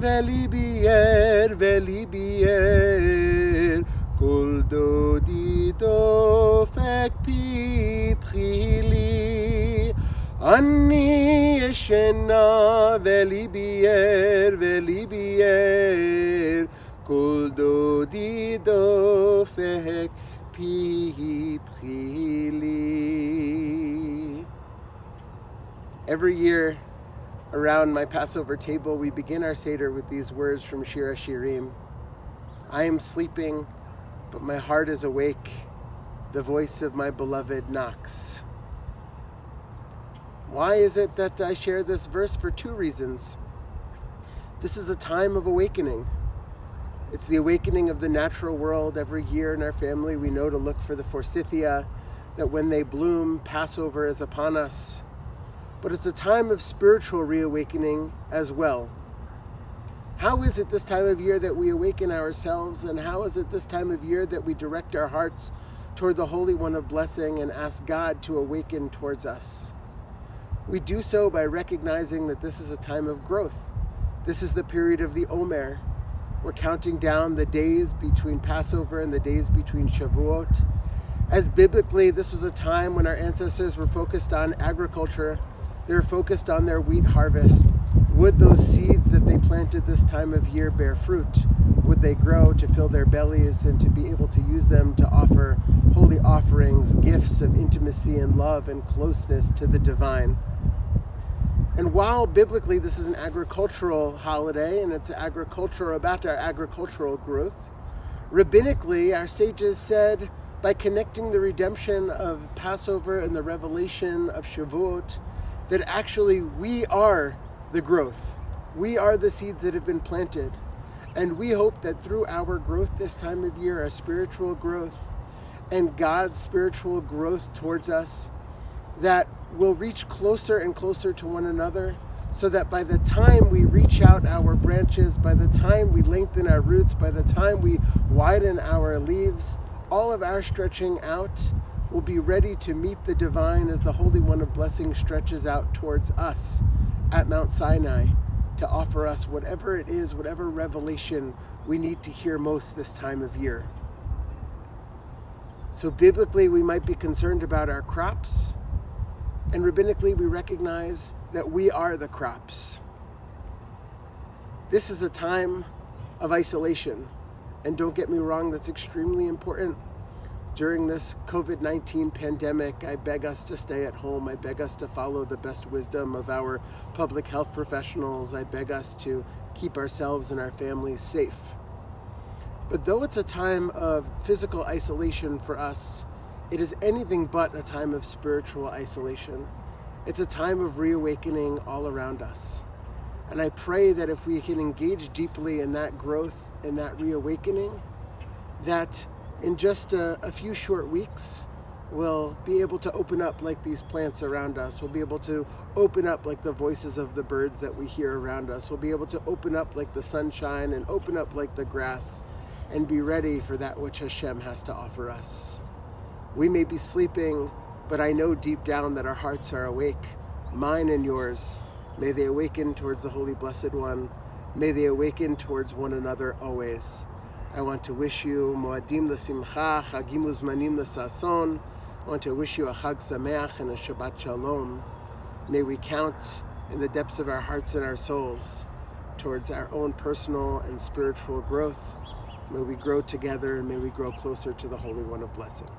וליבי ער, כל דודי דופק פתחי לי. אני ישנה וליבי ער, כל דודי דופק פתחי לי. Every year around my Passover table, we begin our Seder with these words from Shir HaShirim. I am sleeping, but my heart is awake. The voice of my beloved knocks. Why is it that I share this verse? For two reasons. This is a time of awakening. It's the awakening of the natural world. Every year in our family, we know to look for the forsythia, that when they bloom, Passover is upon us. But it's a time of spiritual reawakening as well. How is it this time of year that we awaken ourselves, and how is it this time of year that we direct our hearts toward the Holy One of Blessing and ask God to awaken towards us? We do so by recognizing that this is a time of growth. This is the period of the Omer. We're counting down the days between Passover and the days between Shavuot. As biblically, this was a time when our ancestors were focused on agriculture. They were focused on their wheat harvest. Would those seeds that they planted this time of year bear fruit? Would they grow to fill their bellies and to be able to use them to offer holy offerings, gifts of intimacy and love and closeness to the divine? And while biblically this is an agricultural holiday and it's about our agricultural growth, rabbinically our sages said by connecting the redemption of Passover and the revelation of Shavuot, that actually we are the growth. We are the seeds that have been planted. And we hope that through our growth this time of year, our spiritual growth and God's spiritual growth towards us, that we'll reach closer and closer to one another, so that by the time we reach out our branches, by the time we lengthen our roots, by the time we widen our leaves, all of our stretching out will be ready to meet the divine as the Holy One of Blessing stretches out towards us at Mount Sinai to offer us whatever it is, whatever revelation we need to hear most this time of year. So biblically, we might be concerned about our crops, and rabbinically, we recognize that we are the crops. This is a time of isolation, and don't get me wrong, that's extremely important. During this COVID-19 pandemic, I beg us to stay at home. I beg us to follow the best wisdom of our public health professionals. I beg us to keep ourselves and our families safe. But though it's a time of physical isolation for us, it is anything but a time of spiritual isolation. It's a time of reawakening all around us. And I pray that if we can engage deeply in that growth and that reawakening, that in just a few short weeks, we'll be able to open up like these plants around us. We'll be able to open up like the voices of the birds that we hear around us. We'll be able to open up like the sunshine and open up like the grass and be ready for that which Hashem has to offer us. We may be sleeping, but I know deep down that our hearts are awake, mine and yours. May they awaken towards the Holy Blessed One. May they awaken towards one another always. I want to wish you Moadim L'Simcha, Chagim Uzmanim L'Sason. I want to wish you a Chag Sameach and a Shabbat Shalom. May we count in the depths of our hearts and our souls towards our own personal and spiritual growth. May we grow together and may we grow closer to the Holy One of Blessing.